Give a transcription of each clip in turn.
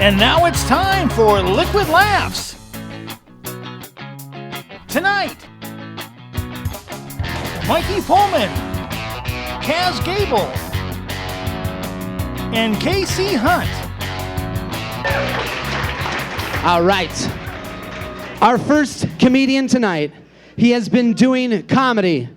And now it's time for Liquid Laughs. Tonight, Mikey Pullman, Kaz Gable, and KC Hunt. All right. Our first comedian tonight, he has been doing comedy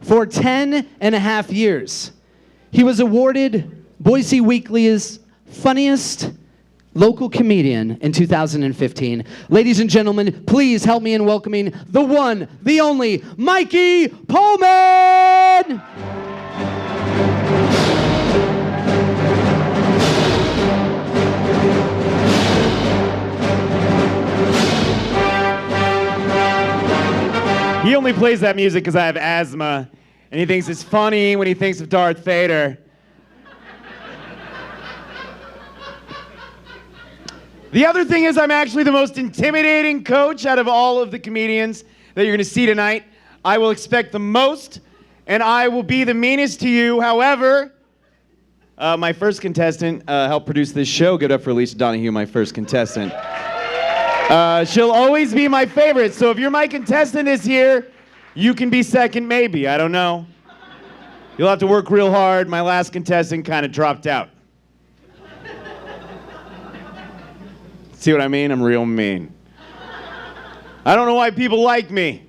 for 10 and a half years. He was awarded Boise Weekly's funniest local comedian in 2015. Ladies and gentlemen, please help me in welcoming the one, the only, Mikey Pullman! He only plays that music because I have asthma, and he thinks it's funny when he thinks of Darth Vader. The other thing is I'm actually the most intimidating coach out of all of the comedians that you're going to see tonight. I will expect the most, and I will be the meanest to you. However, my first contestant helped produce this show. Give it up for Alicia Donahue, my first contestant. She'll always be my favorite, so if you're my contestant this year, you can be second maybe. I don't know. You'll have to work real hard. My last contestant kind of dropped out. See what I mean? I'm real mean. I don't know why people like me,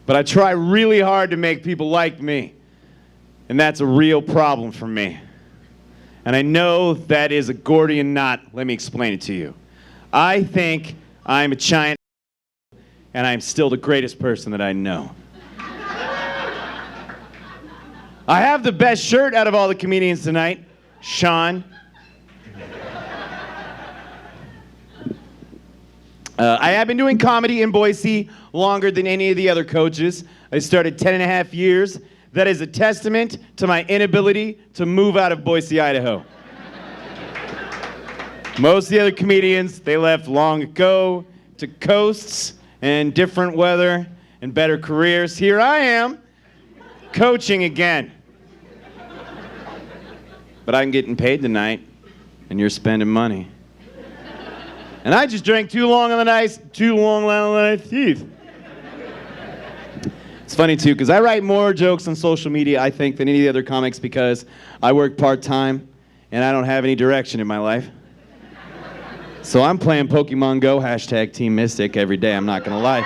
but I try really hard to make people like me, and that's a real problem for me. And I know that is a Gordian knot. Let me explain it to you. I think I'm a giant, and I'm still the greatest person that I know. I have the best shirt out of all the comedians tonight, Sean. I have been doing comedy in Boise longer than any of the other coaches. I started 10 and a half years. That is a testament to my inability to move out of Boise, Idaho. Most of the other comedians, they left long ago to coasts and different weather and better careers. Here I am, coaching again. But I'm getting paid tonight, and you're spending money. And I just drank too long on the nice teeth. It's funny too, because I write more jokes on social media, I think, than any of the other comics because I work part-time and I don't have any direction in my life. So I'm playing Pokemon Go, hashtag Team Mystic, every day, I'm not gonna lie.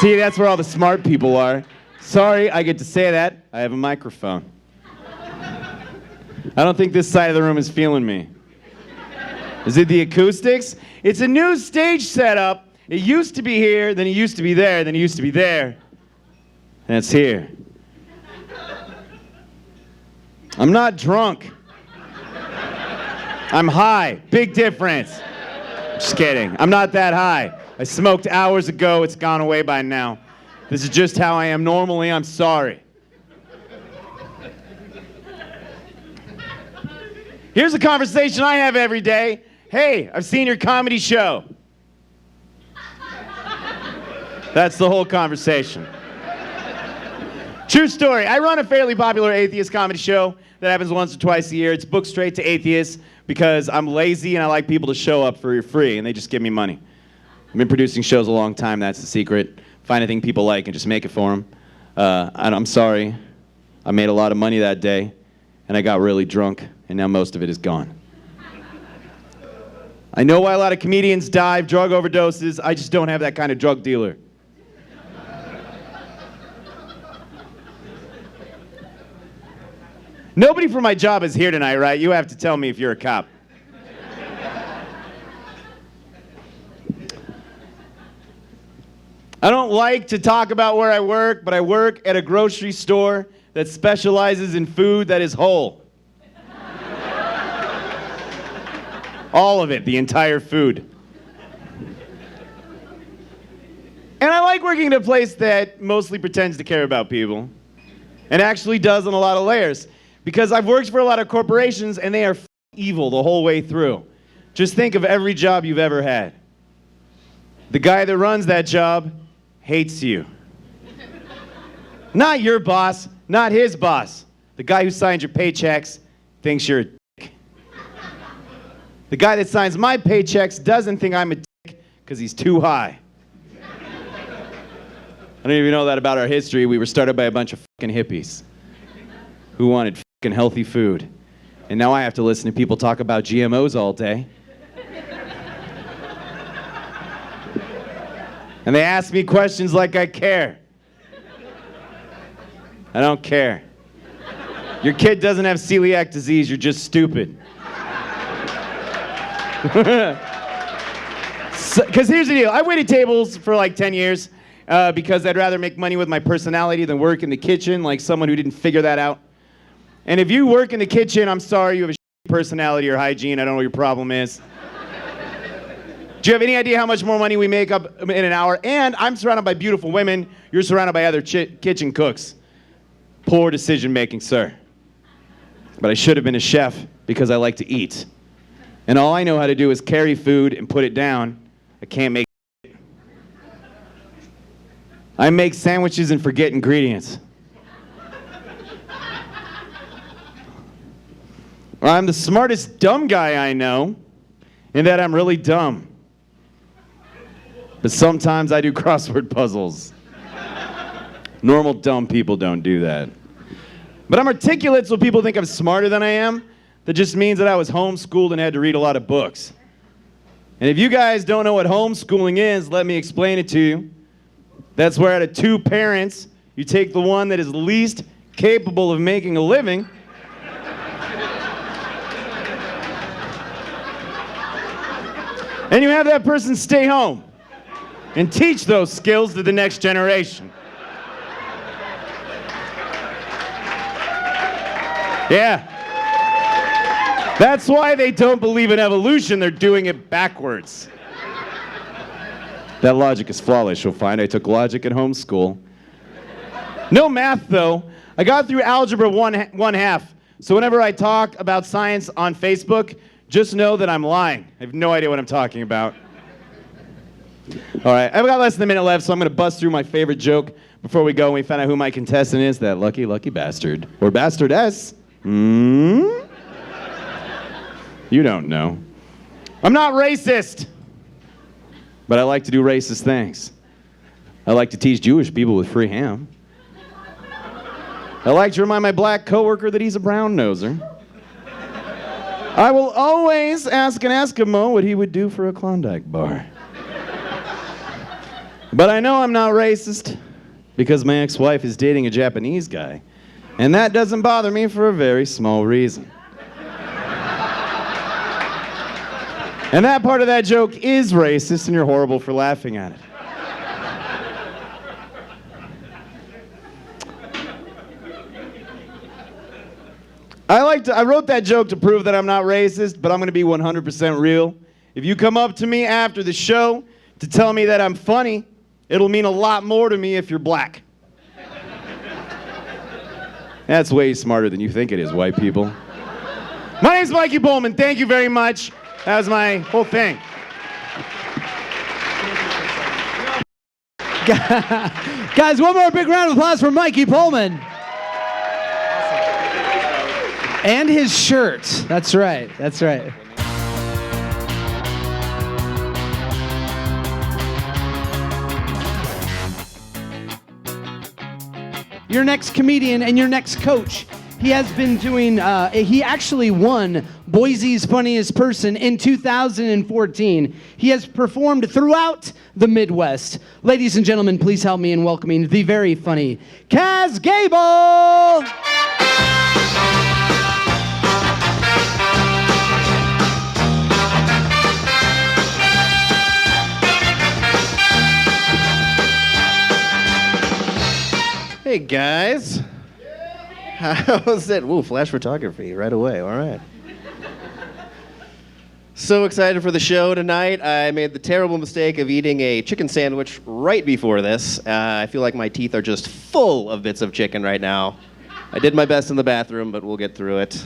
See, that's where all the smart people are. Sorry, I get to say that. I have a microphone. I don't think this side of the room is feeling me. Is it the acoustics? It's a new stage setup. It used to be here, then it used to be there, then it used to be there. And it's here. I'm not drunk. I'm high. Big difference. Just kidding. I'm not that high. I smoked hours ago. It's gone away by now. This is just how I am normally. I'm sorry. Here's a conversation I have every day. Hey, I've seen your comedy show. That's the whole conversation. True story. I run a fairly popular atheist comedy show that happens once or twice a year. It's booked straight to atheists because I'm lazy and I like people to show up for free and they just give me money. I've been producing shows a long time. That's the secret. Find anything people like and just make it for them. I'm sorry. I made a lot of money that day and I got really drunk and now most of it is gone. I know why a lot of comedians die of drug overdoses. I just don't have that kind of drug dealer. Nobody from my job is here tonight, right? You have to tell me if you're a cop. I don't like to talk about where I work, but I work at a grocery store that specializes in food that is whole. All of it, the entire food. And I like working at a place that mostly pretends to care about people and actually does on a lot of layers. Because I've worked for a lot of corporations and they are evil the whole way through. Just think of every job you've ever had. The guy that runs that job hates you. Not your boss, not his boss. The guy who signs your paychecks thinks you're a dick. The guy that signs my paychecks doesn't think I'm a dick because he's too high. I don't even know that about our history. We were started by a bunch of fucking hippies who wanted fucking healthy food. And now I have to listen to people talk about GMOs all day. And they ask me questions like I care. I don't care. Your kid doesn't have celiac disease, you're just stupid. Because here's the deal, I waited tables for like 10 years because I'd rather make money with my personality than work in the kitchen like someone who didn't figure that out. And if you work in the kitchen, I'm sorry, you have a shitty personality or hygiene, I don't know what your problem is. Do you have any idea how much more money we make up in an hour? And I'm surrounded by beautiful women, you're surrounded by other kitchen cooks. Poor decision making, sir. But I should have been a chef because I like to eat. And all I know how to do is carry food and put it down. I can't make it. I make sandwiches and forget ingredients. I'm the smartest dumb guy I know, in that I'm really dumb. But sometimes I do crossword puzzles. Normal dumb people don't do that. But I'm articulate so people think I'm smarter than I am. That just means that I was homeschooled and had to read a lot of books. And if you guys don't know what homeschooling is, let me explain it to you. That's where out of two parents, you take the one that is least capable of making a living and you have that person stay home and teach those skills to the next generation. Yeah. That's why they don't believe in evolution. They're doing it backwards. That logic is flawless, you'll find. I took logic at home school. No math, though. I got through algebra one half. So whenever I talk about science on Facebook, just know that I'm lying. I have no idea what I'm talking about. All right, I've got less than a minute left, so I'm going to bust through my favorite joke before we go and we find out who my contestant is, that lucky, lucky bastard. Or bastardess. You don't know. I'm not racist, but I like to do racist things. I like to tease Jewish people with free ham. I like to remind my black coworker that he's a brown noser. I will always ask an Eskimo what he would do for a Klondike bar. But I know I'm not racist because my ex-wife is dating a Japanese guy, and that doesn't bother me for a very small reason. And that part of that joke is racist, and you're horrible for laughing at it. I wrote that joke to prove that I'm not racist, but I'm going to be 100% real. If you come up to me after the show to tell me that I'm funny, it'll mean a lot more to me if you're black. That's way smarter than you think it is, white people. My name's Mikey Bowman. Thank you very much. That was my whole thing. Guys, one more big round of applause for Mikey Pullman. And his shirt. That's right. That's right. Your next comedian and your next coach. He has been doing, he actually won Boise's Funniest Person in 2014. He has performed throughout the Midwest. Ladies and gentlemen, please help me in welcoming the very funny Kaz Gable! Hey guys, how's it? Ooh, flash photography right away. All right. So excited for the show tonight. I made the terrible mistake of eating a chicken sandwich right before this. I feel like my teeth are just full of bits of chicken right now. I did my best in the bathroom, but we'll get through it.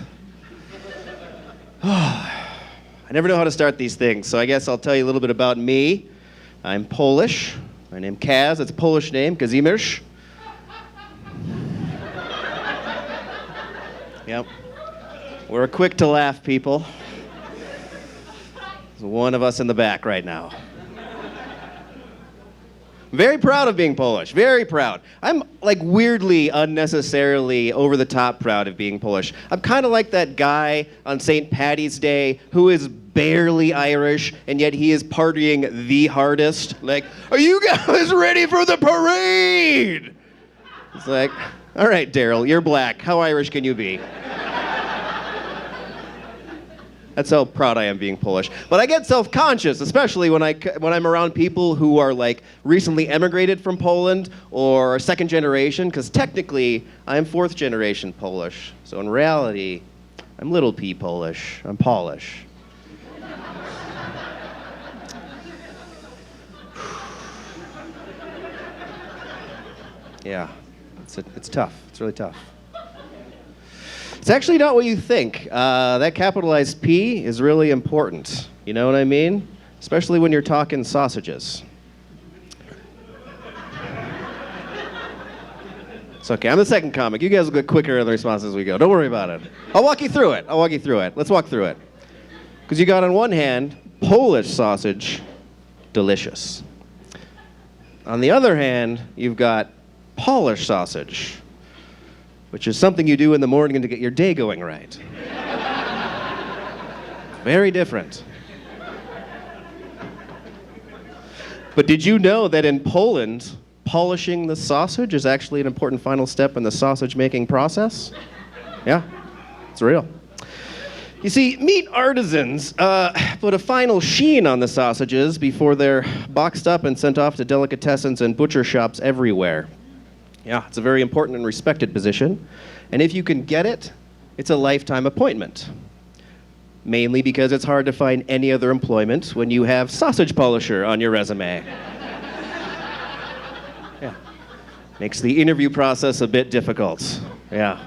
I never know how to start these things, so I guess I'll tell you a little bit about me. I'm Polish. My name's Kaz. It's a Polish name, Kazimierz. Yep. We're quick to laugh, people. There's one of us in the back right now. Very proud of being Polish. Very proud. I'm like weirdly, unnecessarily over the top proud of being Polish. I'm kind of like that guy on St. Paddy's Day who is barely Irish and yet he is partying the hardest. Like, are you guys ready for the parade? It's like, all right, Daryl, you're black. How Irish can you be? That's how proud I am being Polish. But I get self-conscious, especially when I'm around people who are like recently emigrated from Poland or second generation, because technically I'm fourth generation Polish. So in reality, I'm little p Polish. I'm Polish. Yeah, it's tough. It's really tough. It's actually not what you think. That capitalized P is really important. You know what I mean? Especially when you're talking sausages. It's okay. I'm the second comic. You guys will get quicker in the responses as we go. Don't worry about it. I'll walk you through it. Let's walk through it. Because you got on one hand, Polish sausage, delicious. On the other hand, you've got Polish sausage, which is something you do in the morning to get your day going right. Very different. But did you know that in Poland, polishing the sausage is actually an important final step in the sausage making process? Yeah, it's real. You see, meat artisans put a final sheen on the sausages before they're boxed up and sent off to delicatessens and butcher shops everywhere. Yeah, it's a very important and respected position. And if you can get it, it's a lifetime appointment. Mainly because it's hard to find any other employment when you have sausage polisher on your resume. Yeah. Makes the interview process a bit difficult. Yeah.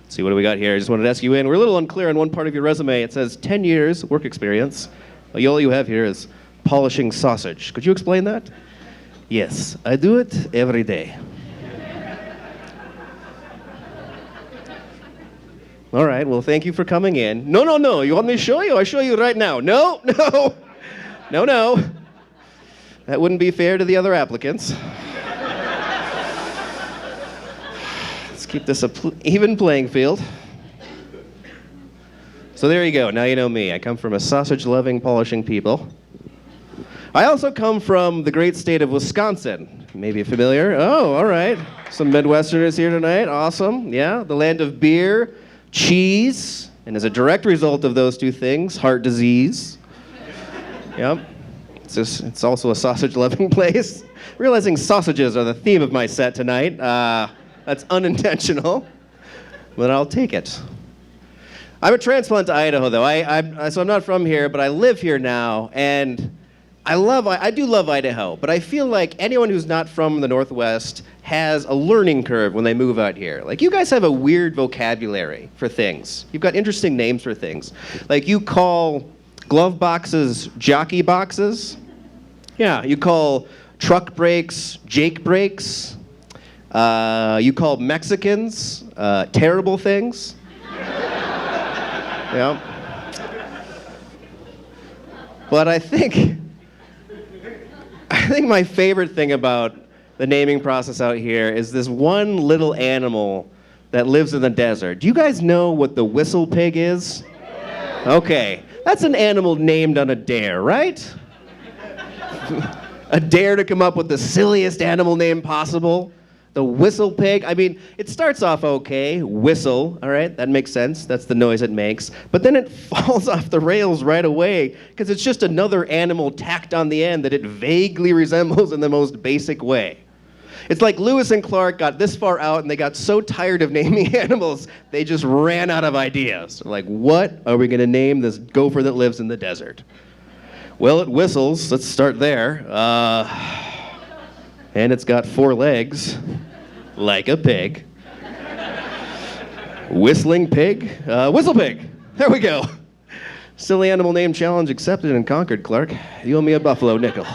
Let's see, what do we got here? I just wanted to ask you in. We're a little unclear on one part of your resume. It says 10 years work experience. All you have here is polishing sausage. Could you explain that? Yes, I do it every day. All right, well, thank you for coming in. No. You want me to show you? I'll show you right now. No. That wouldn't be fair to the other applicants. Let's keep this an even playing field. So there you go. Now you know me. I come from a sausage-loving, polishing people. I also come from the great state of Wisconsin. Maybe familiar? Oh, all right. Some Midwesterners here tonight. Awesome. Yeah, the land of beer, cheese, and as a direct result of those two things, heart disease. Yep. It's also a sausage-loving place. Realizing sausages are the theme of my set tonight. That's unintentional, but I'll take it. I'm a transplant to Idaho, though. So I'm not from here, but I live here now, and I do love Idaho, but I feel like anyone who's not from the Northwest has a learning curve when they move out here. Like, you guys have a weird vocabulary for things. You've got interesting names for things. Like, you call glove boxes jockey boxes. Yeah, you call truck brakes Jake brakes. You call Mexicans terrible things. Yeah. But I think my favorite thing about the naming process out here is this one little animal that lives in the desert. Do you guys know what the whistle pig is? Okay, that's an animal named on a dare, right? A dare to come up with the silliest animal name possible. The whistle pig. I mean, it starts off okay, whistle, all right, that makes sense. That's the noise it makes. But then it falls off the rails right away because it's just another animal tacked on the end that it vaguely resembles in the most basic way. It's like Lewis and Clark got this far out and they got so tired of naming animals, they just ran out of ideas. They're like, what are we going to name this gopher that lives in the desert? Well, it whistles. Let's start there. And it's got 4 legs, like a pig. Whistling pig? Whistle pig. There we go. Silly animal name challenge accepted and conquered, Clark. You owe me a buffalo nickel.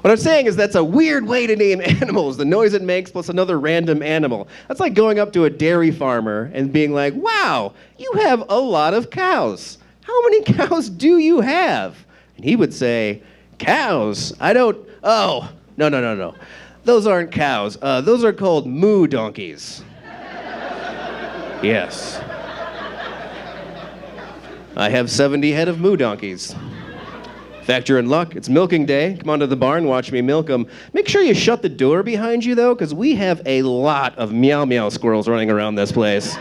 What I'm saying is that's a weird way to name animals. The noise it makes plus another random animal. That's like going up to a dairy farmer and being like, wow, you have a lot of cows. How many cows do you have? And he would say, cows? Oh, no. Those aren't cows. Those are called moo donkeys. Yes. I have 70 head of moo donkeys. In fact, you're in luck. It's milking day. Come on to the barn, watch me milk them. Make sure you shut the door behind you, though, because we have a lot of meow meow squirrels running around this place.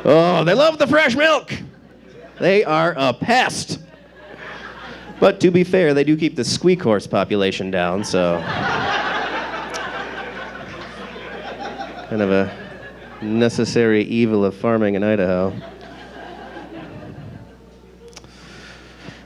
Oh, they love the fresh milk. They are a pest. But to be fair, they do keep the squeak horse population down, so... kind of a necessary evil of farming in Idaho.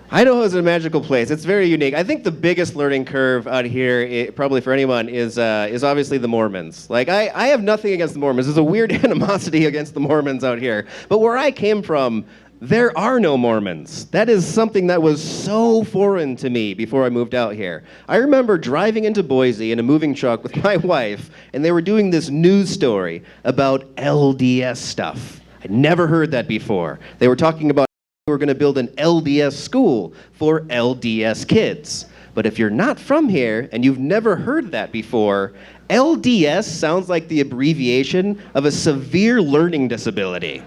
Idaho is a magical place. It's very unique. I think the biggest learning curve out here, probably for anyone, is obviously the Mormons. Like, I have nothing against the Mormons. There's a weird animosity against the Mormons out here. But where I came from, there are no Mormons. That is something that was so foreign to me before I moved out here. I remember driving into Boise in a moving truck with my wife, and they were doing this news story about LDS stuff. I'd never heard that before. They were talking about we were going to build an LDS school for LDS kids. But if you're not from here and you've never heard that before, LDS sounds like the abbreviation of a severe learning disability.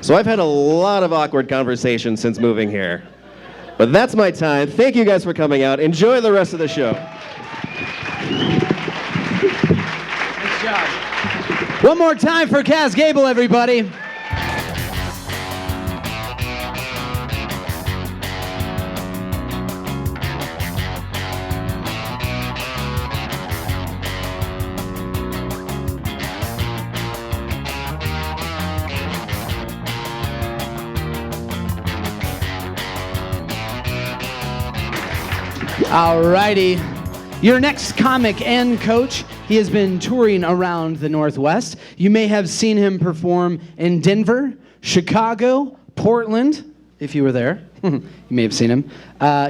So I've had a lot of awkward conversations since moving here. But that's my time. Thank you guys for coming out. Enjoy the rest of the show. Nice job. One more time for Kaz Gable, everybody. Alrighty. Your next comic and coach, he has been touring around the Northwest. You may have seen him perform in Denver, Chicago, Portland, if you were there. You may have seen him.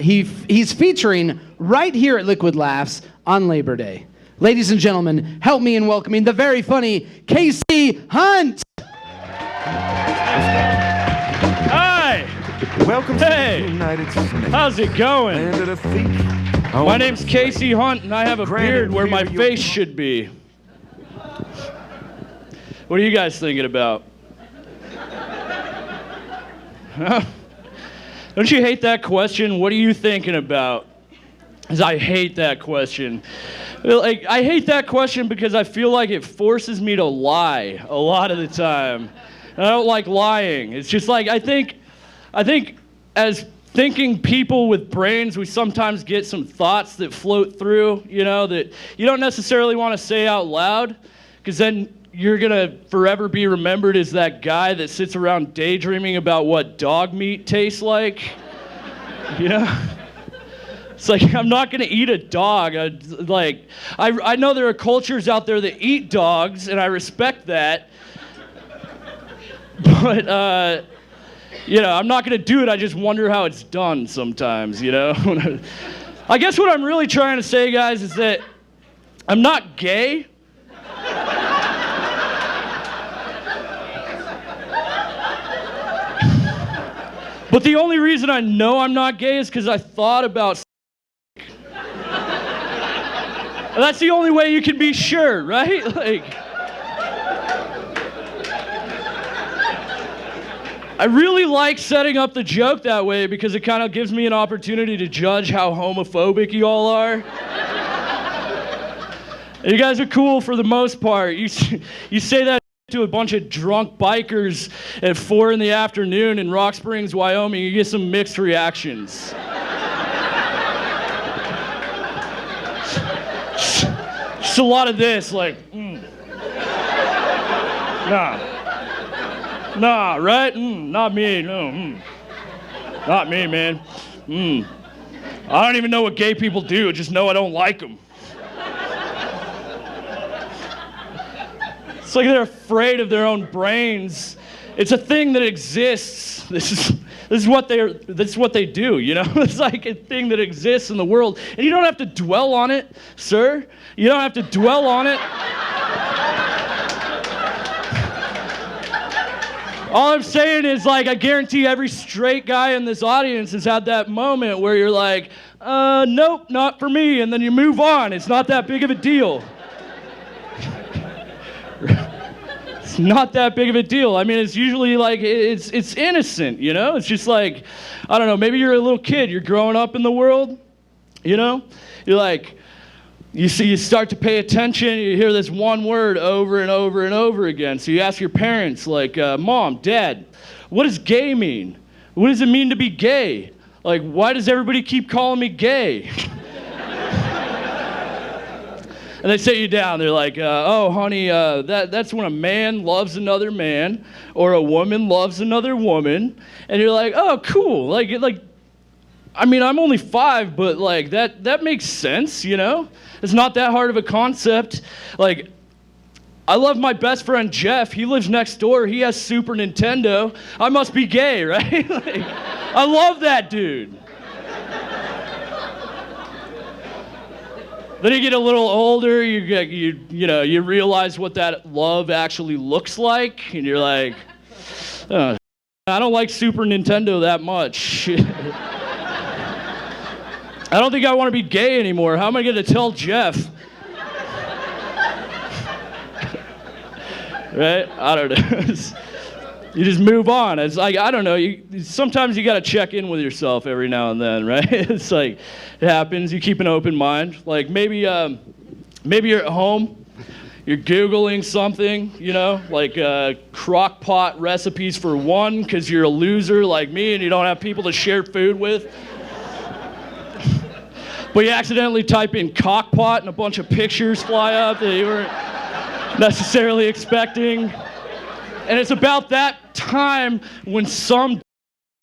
He's featuring right here at Liquid Laughs on Labor Day. Ladies and gentlemen, help me in welcoming the very funny Casey Hunt. Hi. Welcome to the United States. How's it going? Land of the thief. My name's Casey Hunt, and I have a beard where my face should be. What are you guys thinking about? Huh? Don't you hate that question? What are you thinking about? 'Cause I hate that question. Like, I hate that question because I feel like it forces me to lie a lot of the time. And I don't like lying. It's just like, I think as thinking people with brains, we sometimes get some thoughts that float through, you know, that you don't necessarily want to say out loud, because then you're going to forever be remembered as that guy that sits around daydreaming about what dog meat tastes like. You know? It's like, I'm not going to eat a dog. I know there are cultures out there that eat dogs, and I respect that. But, you know, I'm not going to do it. I just wonder how it's done sometimes, you know? I guess what I'm really trying to say, guys, is that I'm not gay. But the only reason I know I'm not gay is because I thought about that's the only way you can be sure, right? Like, I really like setting up the joke that way because it kind of gives me an opportunity to judge how homophobic you all are. You guys are cool for the most part. You say that to a bunch of drunk bikers at 4 in the afternoon in Rock Springs, Wyoming, you get some mixed reactions. Just a lot of this, like, Nah, right? Not me, no. Not me, man. I don't even know what gay people do, I just know I don't like them. It's like they're afraid of their own brains, It's a thing that exists. This is what they do, you know? It's like a thing that exists in the world. And you don't have to dwell on it, sir. You don't have to dwell on it. All I'm saying is, like, I guarantee every straight guy in this audience has had that moment where you're like, nope, not for me, and then you move on. It's not that big of a deal. It's not that big of a deal. I mean, it's usually like, it's innocent, you know? It's just like, I don't know, maybe you're a little kid, you're growing up in the world, you know? You're like, you start to pay attention, you hear this one word over and over and over again. So you ask your parents, like, Mom, Dad, what does gay mean? What does it mean to be gay? Like, why does everybody keep calling me gay? And they sit you down. They're like, oh, honey, that's when a man loves another man or a woman loves another woman. And you're like, oh, cool. Like, I mean, I'm only 5, but, like, that makes sense, you know? It's not that hard of a concept. Like, I love my best friend Jeff. He lives next door. He has Super Nintendo. I must be gay, right? Like, I love that dude. Then you get a little older, you realize what that love actually looks like, and you're like, oh, I don't like Super Nintendo that much. I don't think I want to be gay anymore. How am I going to tell Jeff? Right? I don't know. You just move on. It's like, I don't know. Sometimes you got to check in with yourself every now and then, right? It's like, it happens. You keep an open mind. Like, maybe you're at home. You're Googling something, you know, like crock pot recipes for one because you're a loser like me and you don't have people to share food with. But you accidentally type in cock pot and a bunch of pictures fly up that you weren't necessarily expecting. And it's about that time when some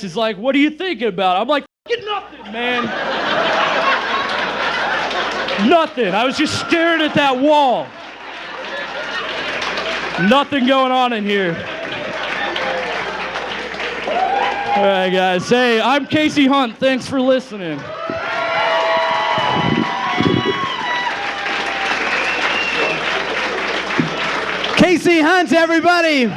is like, what are you thinking about? I'm like, nothing, man. Nothing. I was just staring at that wall. Nothing going on in here. All right, guys. Hey, I'm Casey Hunt. Thanks for listening. Casey Hunt, everybody.